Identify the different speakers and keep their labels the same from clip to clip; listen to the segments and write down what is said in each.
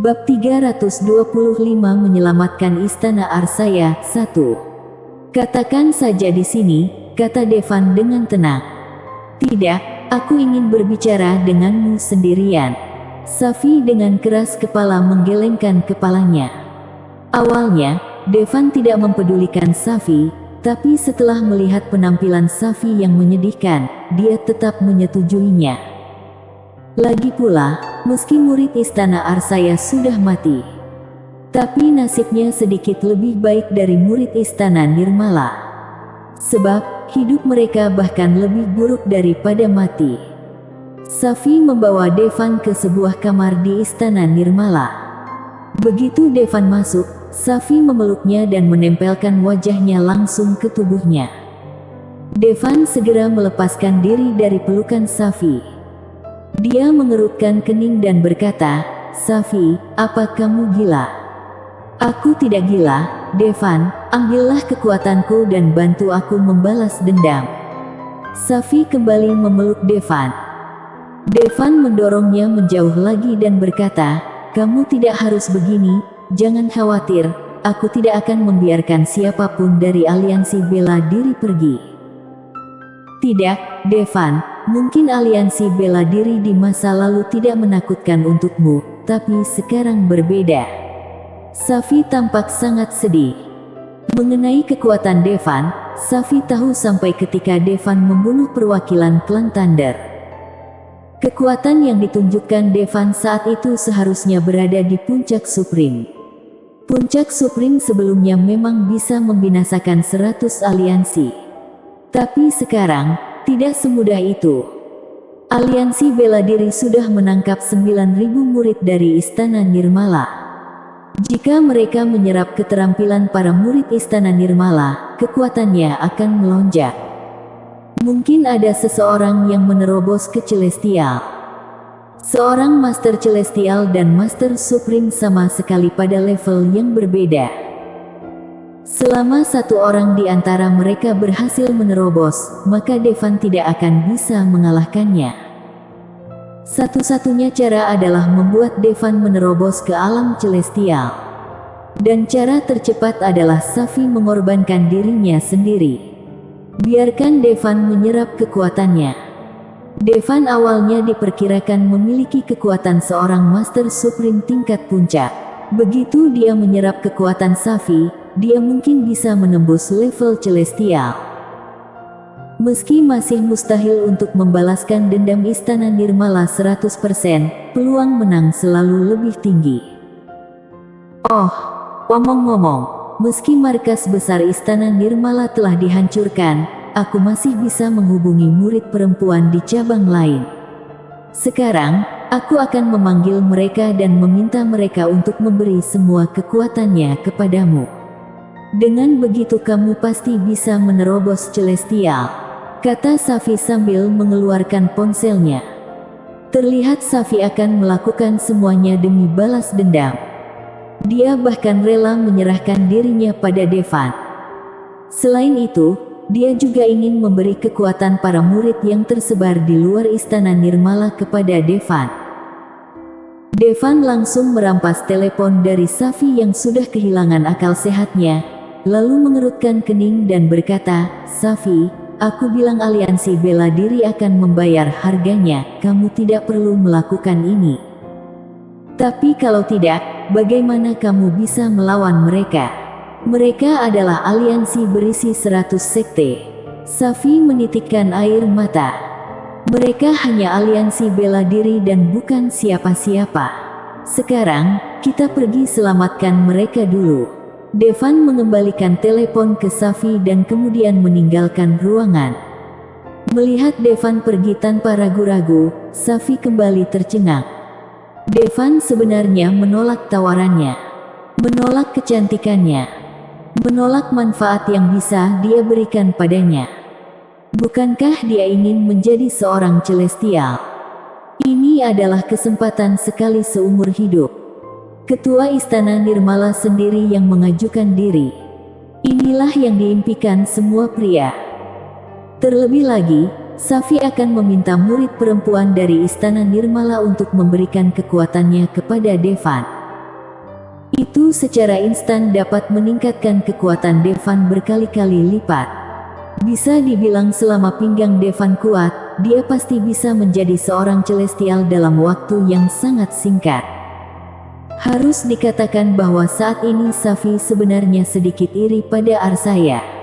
Speaker 1: Bab 325 Menyelamatkan Istana Arsaya 1. Katakan saja di sini, kata Devan dengan tenang. Tidak, aku ingin berbicara denganmu sendirian. Safi dengan keras kepala menggelengkan kepalanya. Awalnya, Devan tidak mempedulikan Safi, tapi setelah melihat penampilan Safi yang menyedihkan, dia tetap menyetujuinya. Lagi pula, meski murid Istana Arsaya sudah mati, tapi nasibnya sedikit lebih baik dari murid Istana Nirmala. Sebab, hidup mereka bahkan lebih buruk daripada mati. Safi membawa Devan ke sebuah kamar di Istana Nirmala. Begitu Devan masuk, Safi memeluknya dan menempelkan wajahnya langsung ke tubuhnya. Devan segera melepaskan diri dari pelukan Safi. Dia mengerutkan kening dan berkata, "Safi, apa kamu gila?" "Aku tidak gila, Devan, ambillah kekuatanku dan bantu aku membalas dendam." Safi kembali memeluk Devan. Devan mendorongnya menjauh lagi dan berkata, "Kamu tidak harus begini, jangan khawatir, aku tidak akan membiarkan siapapun dari aliansi bela diri pergi." "Tidak, Devan, mungkin aliansi bela diri di masa lalu tidak menakutkan untukmu, tapi sekarang berbeda." Safi tampak sangat sedih. Mengenai kekuatan Devan, Safi tahu sampai ketika Devan membunuh perwakilan klan Thunder. Kekuatan yang ditunjukkan Devan saat itu seharusnya berada di puncak Supreme. Puncak Supreme sebelumnya memang bisa membinasakan 100 aliansi. Tapi sekarang, tidak semudah itu. Aliansi bela diri sudah menangkap 9.000 murid dari Istana Nirmala. Jika mereka menyerap keterampilan para murid Istana Nirmala, kekuatannya akan melonjak. Mungkin ada seseorang yang menerobos ke Celestial. Seorang Master Celestial dan Master Supreme sama sekali pada level yang berbeda. Selama satu orang di antara mereka berhasil menerobos, maka Devan tidak akan bisa mengalahkannya. Satu-satunya cara adalah membuat Devan menerobos ke alam Celestial. Dan cara tercepat adalah Safi mengorbankan dirinya sendiri. Biarkan Devan menyerap kekuatannya. Devan awalnya diperkirakan memiliki kekuatan seorang Master Supreme tingkat puncak. Begitu dia menyerap kekuatan Safi, dia mungkin bisa menembus level Celestial. Meski masih mustahil untuk membalaskan dendam Istana Nirmala 100%, peluang menang selalu lebih tinggi. Oh, omong-omong, meski markas besar Istana Nirmala telah dihancurkan, aku masih bisa menghubungi murid perempuan di cabang lain. Sekarang, aku akan memanggil mereka dan meminta mereka untuk memberi semua kekuatannya kepadamu. Dengan begitu kamu pasti bisa menerobos Celestial, kata Safi sambil mengeluarkan ponselnya. Terlihat Safi akan melakukan semuanya demi balas dendam. Dia bahkan rela menyerahkan dirinya pada Devan. Selain itu, dia juga ingin memberi kekuatan para murid yang tersebar di luar Istana Nirmala kepada Devan. Devan langsung merampas telepon dari Safi yang sudah kehilangan akal sehatnya, lalu mengerutkan kening dan berkata, "Safi, aku bilang aliansi bela diri akan membayar harganya, kamu tidak perlu melakukan ini. Tapi kalau tidak, bagaimana kamu bisa melawan mereka? Mereka adalah aliansi berisi 100 sekte." Safi menitikkan air mata. "Mereka hanya aliansi bela diri dan bukan siapa-siapa. Sekarang, kita pergi selamatkan mereka dulu." Devan mengembalikan telepon ke Safi dan kemudian meninggalkan ruangan. Melihat Devan pergi tanpa ragu-ragu, Safi kembali tercengang. Devan sebenarnya menolak tawarannya, menolak kecantikannya, menolak manfaat yang bisa dia berikan padanya. Bukankah dia ingin menjadi seorang Celestial? Ini adalah kesempatan sekali seumur hidup. Ketua Istana Nirmala sendiri yang mengajukan diri. Inilah yang diimpikan semua pria. Terlebih lagi, Safi akan meminta murid perempuan dari Istana Nirmala untuk memberikan kekuatannya kepada Devan. Itu secara instan dapat meningkatkan kekuatan Devan berkali-kali lipat. Bisa dibilang selama pinggang Devan kuat, dia pasti bisa menjadi seorang celestial dalam waktu yang sangat singkat. Harus dikatakan bahwa saat ini Safi sebenarnya sedikit iri pada Arsaya.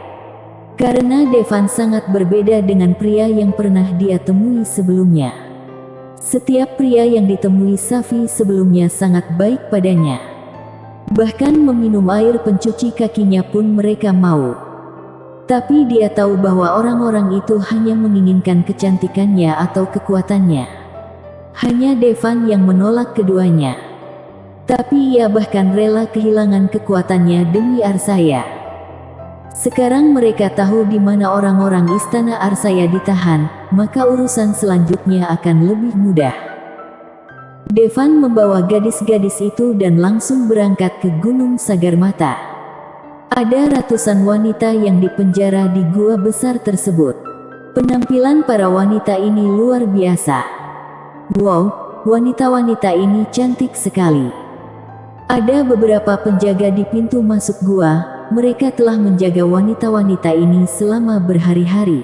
Speaker 1: Karena Devan sangat berbeda dengan pria yang pernah dia temui sebelumnya. Setiap pria yang ditemui Safi sebelumnya sangat baik padanya. Bahkan meminum air pencuci kakinya pun mereka mau. Tapi dia tahu bahwa orang-orang itu hanya menginginkan kecantikannya atau kekuatannya. Hanya Devan yang menolak keduanya. Tapi ia bahkan rela kehilangan kekuatannya demi Arsaya. Sekarang mereka tahu di mana orang-orang Istana Arsaya ditahan, maka urusan selanjutnya akan lebih mudah. Devan membawa gadis-gadis itu dan langsung berangkat ke Gunung Sagarmata. Ada ratusan wanita yang dipenjara di gua besar tersebut. Penampilan para wanita ini luar biasa. Wow, wanita-wanita ini cantik sekali. Ada beberapa penjaga di pintu masuk gua. Mereka telah menjaga wanita-wanita ini selama berhari-hari.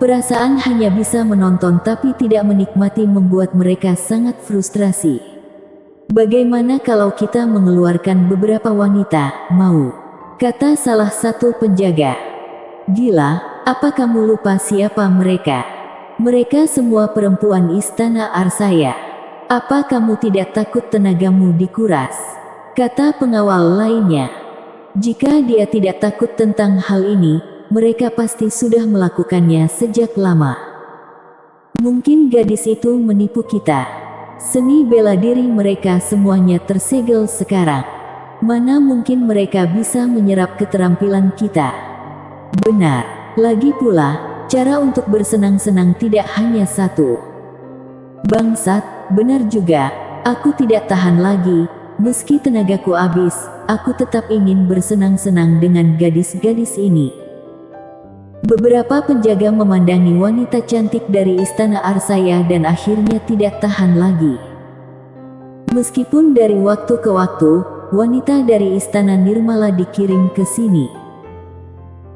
Speaker 1: Perasaan hanya bisa menonton tapi tidak menikmati membuat mereka sangat frustrasi. Bagaimana kalau kita mengeluarkan beberapa wanita, mau? Kata salah satu penjaga. Gila, apa kamu lupa siapa mereka? Mereka semua perempuan Istana Arsaya. Apa kamu tidak takut tenagamu dikuras? Kata pengawal lainnya. Jika dia tidak takut tentang hal ini, mereka pasti sudah melakukannya sejak lama. Mungkin gadis itu menipu kita. Seni bela diri mereka semuanya tersegel sekarang. Mana mungkin mereka bisa menyerap keterampilan kita? Benar, lagi pula, cara untuk bersenang-senang tidak hanya satu. Bangsat, benar juga, aku tidak tahan lagi. Meski tenagaku habis, aku tetap ingin bersenang-senang dengan gadis-gadis ini. Beberapa penjaga memandangi wanita cantik dari Istana Arsaya dan akhirnya tidak tahan lagi. Meskipun dari waktu ke waktu, wanita dari Istana Nirmala dikirim ke sini.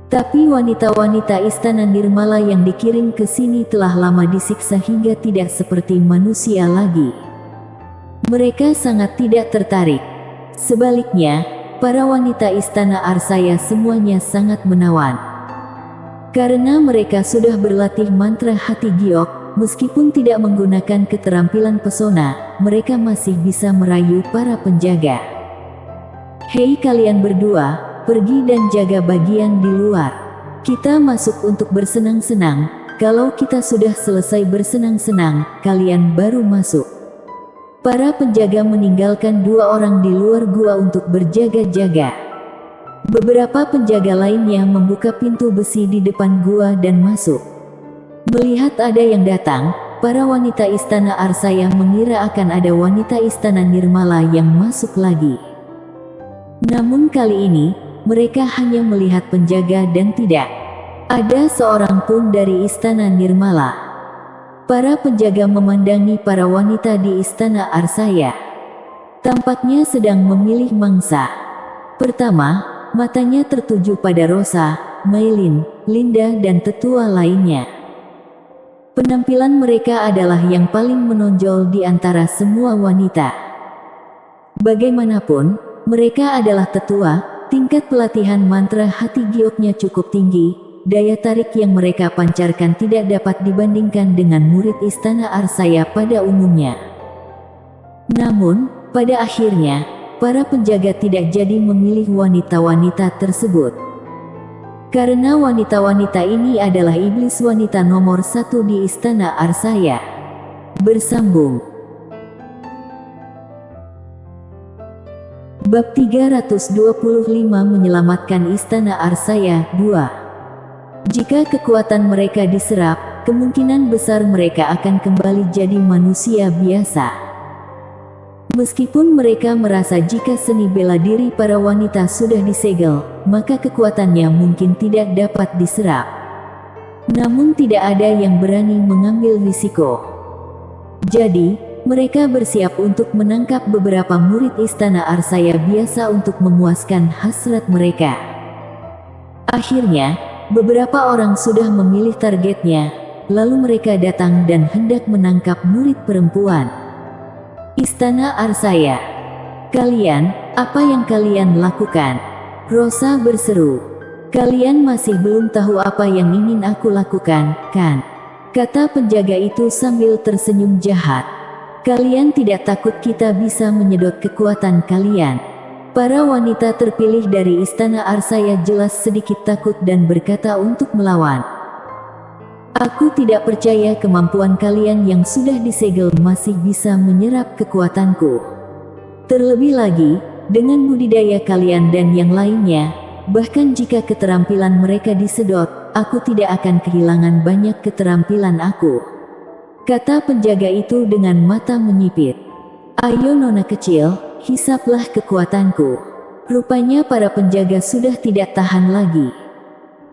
Speaker 1: Tapi wanita-wanita Istana Nirmala yang dikirim ke sini telah lama disiksa hingga tidak seperti manusia lagi. Mereka sangat tidak tertarik. Sebaliknya, para wanita Istana Arsaya semuanya sangat menawan. Karena mereka sudah berlatih mantra hati giok, meskipun tidak menggunakan keterampilan pesona, mereka masih bisa merayu para penjaga. Hei kalian berdua, pergi dan jaga bagian di luar. Kita masuk untuk bersenang-senang, kalau kita sudah selesai bersenang-senang, kalian baru masuk. Para penjaga meninggalkan dua orang di luar gua untuk berjaga-jaga. Beberapa penjaga lainnya membuka pintu besi di depan gua dan masuk. Melihat ada yang datang, para wanita Istana Arsaya mengira akan ada wanita Istana Nirmala yang masuk lagi. Namun kali ini, mereka hanya melihat penjaga dan tidak ada seorang pun dari Istana Nirmala. Para penjaga memandangi para wanita di Istana Arsaya. Tampaknya sedang memilih mangsa. Pertama, matanya tertuju pada Rosa, Maylin, Linda dan tetua lainnya. Penampilan mereka adalah yang paling menonjol di antara semua wanita. Bagaimanapun, mereka adalah tetua, tingkat pelatihan mantra hati gioknya cukup tinggi. Daya tarik yang mereka pancarkan tidak dapat dibandingkan dengan murid Istana Arsaya pada umumnya. Namun, pada akhirnya, para penjaga tidak jadi memilih wanita-wanita tersebut. Karena wanita-wanita ini adalah iblis wanita nomor 1 di Istana Arsaya. Bersambung. Bab 325 Menyelamatkan Istana Arsaya 2. Jika kekuatan mereka diserap, kemungkinan besar mereka akan kembali jadi manusia biasa. Meskipun mereka merasa jika seni bela diri para wanita sudah disegel, maka kekuatannya mungkin tidak dapat diserap. Namun tidak ada yang berani mengambil risiko. Jadi, mereka bersiap untuk menangkap beberapa murid Istana Arsaya biasa untuk memuaskan hasrat mereka. Akhirnya, beberapa orang sudah memilih targetnya, lalu mereka datang dan hendak menangkap murid perempuan Istana Arsaya. "Kalian, apa yang kalian lakukan?" Rosa berseru. "Kalian masih belum tahu apa yang ingin aku lakukan, kan?" kata penjaga itu sambil tersenyum jahat. "Kalian tidak takut kita bisa menyedot kekuatan kalian?" Para wanita terpilih dari Istana Arsaya jelas sedikit takut dan berkata untuk melawan. "Aku tidak percaya kemampuan kalian yang sudah disegel masih bisa menyerap kekuatanku. Terlebih lagi, dengan budidaya kalian dan yang lainnya, bahkan jika keterampilan mereka disedot, aku tidak akan kehilangan banyak keterampilan aku," kata penjaga itu dengan mata menyipit. "Ayo nona kecil, hisaplah kekuatanku." Rupanya para penjaga sudah tidak tahan lagi.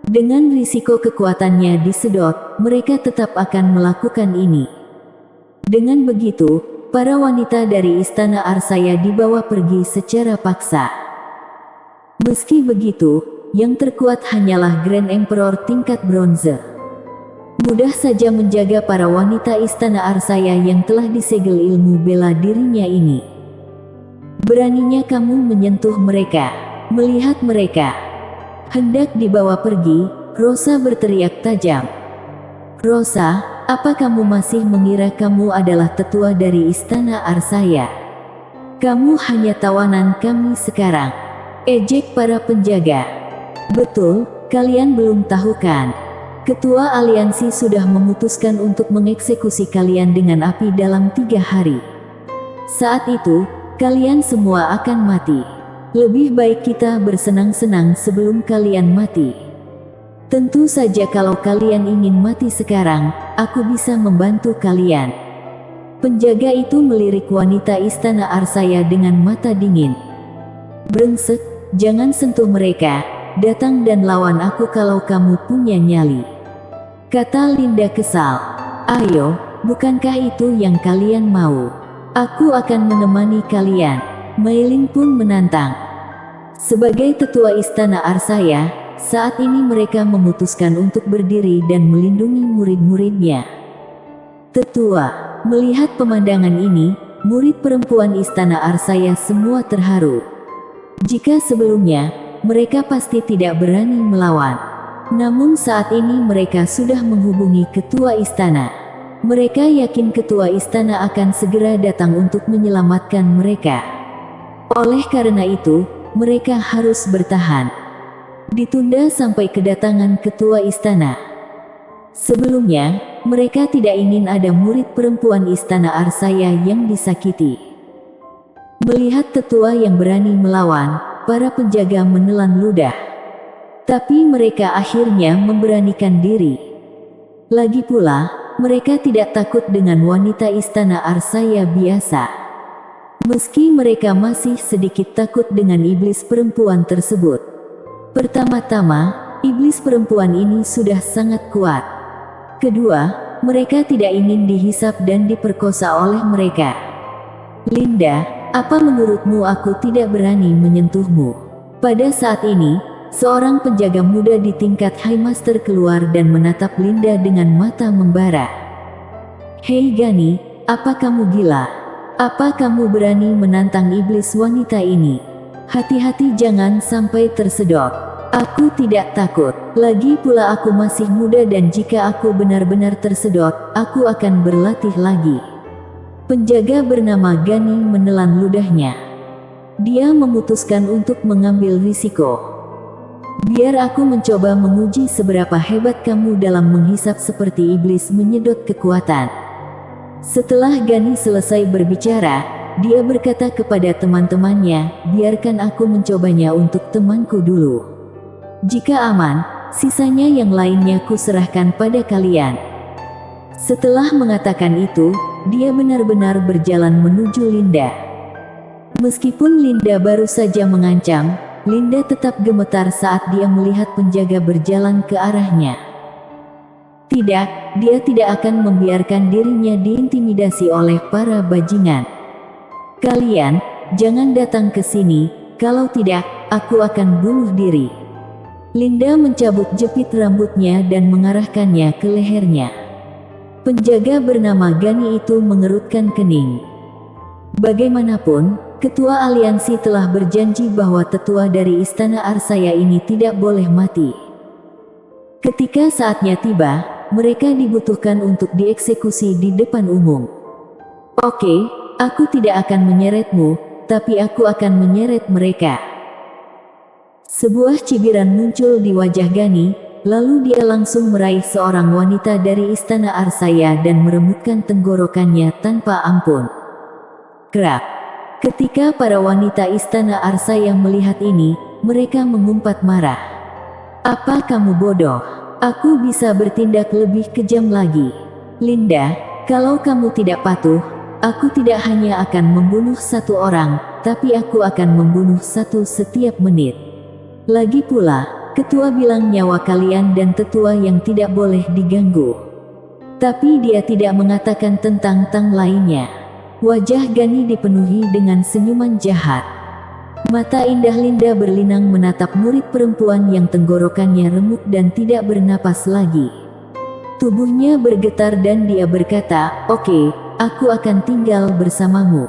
Speaker 1: Dengan risiko kekuatannya disedot, mereka tetap akan melakukan ini. Dengan begitu, para wanita dari Istana Arsaya dibawa pergi secara paksa. Meski begitu, yang terkuat hanyalah Grand Emperor tingkat bronze. Mudah saja menjaga para wanita Istana Arsaya yang telah disegel ilmu bela dirinya ini. "Beraninya kamu menyentuh mereka, melihat mereka hendak dibawa pergi," Rosa berteriak tajam. "Rosa, apa kamu masih mengira kamu adalah tetua dari Istana Arsaya? Kamu hanya tawanan kami sekarang," ejek para penjaga. "Betul, kalian belum tahu kan? Ketua aliansi sudah memutuskan untuk mengeksekusi kalian dengan api dalam 3 hari. Saat itu, kalian semua akan mati. Lebih baik kita bersenang-senang sebelum kalian mati. Tentu saja kalau kalian ingin mati sekarang, aku bisa membantu kalian." Penjaga itu melirik wanita Istana Arsaya dengan mata dingin. "Brengsek, jangan sentuh mereka, datang dan lawan aku kalau kamu punya nyali," kata Linda kesal. "Ayo, bukankah itu yang kalian mau? Aku akan menemani kalian." Mailin pun menantang. Sebagai tetua Istana Arsaya, saat ini mereka memutuskan untuk berdiri dan melindungi murid-muridnya. "Tetua." Melihat pemandangan ini, murid perempuan Istana Arsaya semua terharu. Jika sebelumnya, mereka pasti tidak berani melawan. Namun saat ini mereka sudah menghubungi ketua istana. Mereka yakin ketua istana akan segera datang untuk menyelamatkan mereka. Oleh karena itu, mereka harus bertahan. Ditunda sampai kedatangan ketua istana. Sebelumnya, mereka tidak ingin ada murid perempuan Istana Arsaya yang disakiti. Melihat tetua yang berani melawan, para penjaga menelan ludah. Tapi mereka akhirnya memberanikan diri. Lagi pula, mereka tidak takut dengan wanita Istana Arsaya biasa. Meski mereka masih sedikit takut dengan iblis perempuan tersebut. Pertama-tama, iblis perempuan ini sudah sangat kuat. Kedua, mereka tidak ingin dihisap dan diperkosa oleh mereka. "Linda, apa menurutmu aku tidak berani menyentuhmu?" Pada saat ini, seorang penjaga muda di tingkat High Master keluar dan menatap Linda dengan mata membara. "Hei Gani, apa kamu gila? Apa kamu berani menantang iblis wanita ini? Hati-hati jangan sampai tersedot." "Aku tidak takut. Lagi pula aku masih muda dan jika aku benar-benar tersedot, aku akan berlatih lagi." Penjaga bernama Gani menelan ludahnya. Dia memutuskan untuk mengambil risiko. "Biar aku mencoba menguji seberapa hebat kamu dalam menghisap seperti iblis menyedot kekuatan." Setelah Gani selesai berbicara, dia berkata kepada teman-temannya, "Biarkan aku mencobanya untuk temanku dulu. Jika aman, sisanya yang lainnya kuserahkan pada kalian." Setelah mengatakan itu, dia benar-benar berjalan menuju Linda. Meskipun Linda baru saja mengancam, Linda tetap gemetar saat dia melihat penjaga berjalan ke arahnya. Tidak, dia tidak akan membiarkan dirinya diintimidasi oleh para bajingan. Kalian, jangan datang ke sini, kalau tidak, aku akan bunuh diri. Linda mencabut jepit rambutnya dan mengarahkannya ke lehernya. Penjaga bernama Gani itu mengerutkan kening. Bagaimanapun, ketua aliansi telah berjanji bahwa tetua dari Istana Arsaya ini tidak boleh mati. Ketika saatnya tiba, mereka dibutuhkan untuk dieksekusi di depan umum. Oke, aku tidak akan menyeretmu, tapi aku akan menyeret mereka. Sebuah cibiran muncul di wajah Gani, lalu dia langsung meraih seorang wanita dari Istana Arsaya dan meremukkan tenggorokannya tanpa ampun. Krak. Ketika para wanita Istana Arsaya melihat ini, mereka mengumpat marah. Apa kamu bodoh? Aku bisa bertindak lebih kejam lagi. Linda, kalau kamu tidak patuh, aku tidak hanya akan membunuh satu orang, tapi aku akan membunuh satu setiap menit. Lagi pula, ketua bilang nyawa kalian dan tetua yang tidak boleh diganggu. Tapi dia tidak mengatakan tentang tang lainnya. Wajah Gani dipenuhi dengan senyuman jahat. Mata indah Linda berlinang menatap murid perempuan yang tenggorokannya remuk dan tidak bernapas lagi. Tubuhnya bergetar dan dia berkata, "Oke, aku akan tinggal bersamamu."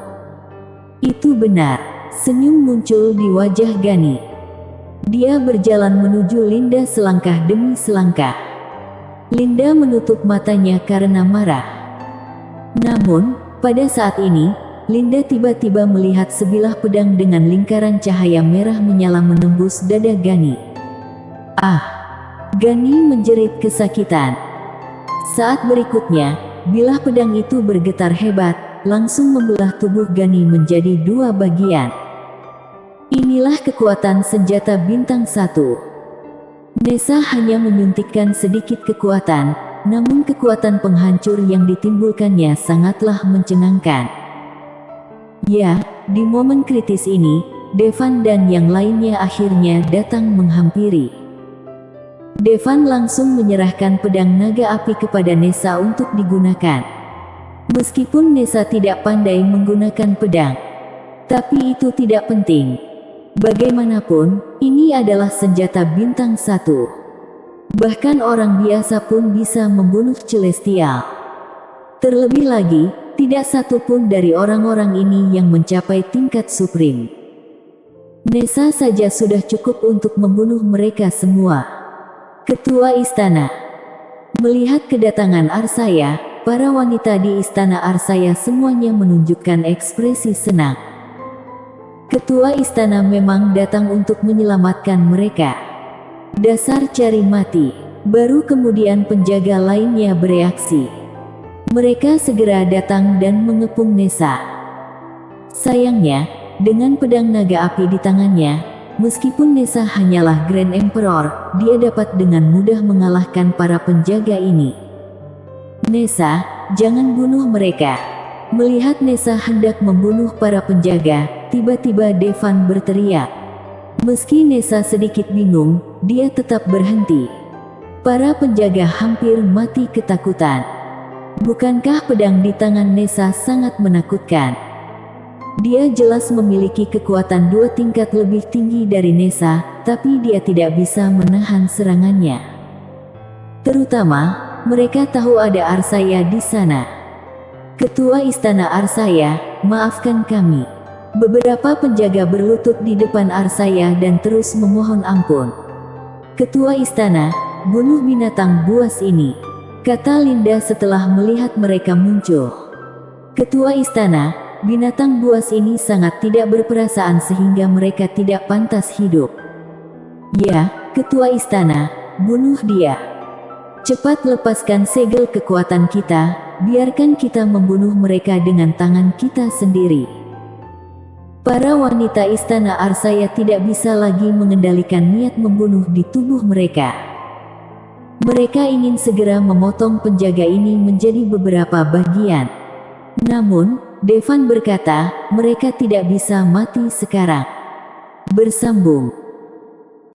Speaker 1: Itu benar. Senyum muncul di wajah Gani. Dia berjalan menuju Linda selangkah demi selangkah. Linda menutup matanya karena marah. Namun, pada saat ini, Linda tiba-tiba melihat sebilah pedang dengan lingkaran cahaya merah menyala menembus dada Gani. Ah! Gani menjerit kesakitan. Saat berikutnya, bilah pedang itu bergetar hebat, langsung membelah tubuh Gani menjadi dua bagian. Inilah kekuatan senjata bintang 1. Nessa hanya menyuntikkan sedikit kekuatan, namun kekuatan penghancur yang ditimbulkannya sangatlah mencengangkan. Ya, di momen kritis ini, Devan dan yang lainnya akhirnya datang menghampiri. Devan langsung menyerahkan pedang naga api kepada Nessa untuk digunakan. Meskipun Nessa tidak pandai menggunakan pedang, tapi itu tidak penting. Bagaimanapun, ini adalah senjata bintang 1. Bahkan orang biasa pun bisa membunuh Celestial. Terlebih lagi, tidak satu pun dari orang-orang ini yang mencapai tingkat Supreme. Nessa saja sudah cukup untuk membunuh mereka semua. Ketua Istana. Melihat kedatangan Arsaya, para wanita di Istana Arsaya semuanya menunjukkan ekspresi senang. Ketua Istana memang datang untuk menyelamatkan mereka. Dasar cari mati. Baru kemudian penjaga lainnya bereaksi. Mereka segera datang dan mengepung Nessa. Sayangnya, dengan pedang naga api di tangannya, meskipun Nessa hanyalah Grand Emperor, dia dapat dengan mudah mengalahkan para penjaga ini. Nessa, jangan bunuh mereka. Melihat Nessa hendak membunuh para penjaga, tiba-tiba Devan berteriak. Meski Nessa sedikit bingung, dia tetap berhenti. Para penjaga hampir mati ketakutan. Bukankah pedang di tangan Nessa sangat menakutkan? Dia jelas memiliki kekuatan 2 tingkat lebih tinggi dari Nessa, tapi dia tidak bisa menahan serangannya. Terutama, mereka tahu ada Arsaya di sana. Ketua Istana Arsaya, maafkan kami. Beberapa penjaga berlutut di depan Arsaya dan terus memohon ampun. Ketua Istana, bunuh binatang buas ini, kata Linda setelah melihat mereka muncul. Ketua Istana, binatang buas ini sangat tidak berperasaan sehingga mereka tidak pantas hidup. Ya, Ketua Istana, bunuh dia. Cepat lepaskan segel kekuatan kita, biarkan kita membunuh mereka dengan tangan kita sendiri. Para wanita Istana Arsaya tidak bisa lagi mengendalikan niat membunuh di tubuh mereka. Mereka ingin segera memotong penjaga ini menjadi beberapa bagian. Namun, Devan berkata, mereka tidak bisa mati sekarang. Bersambung.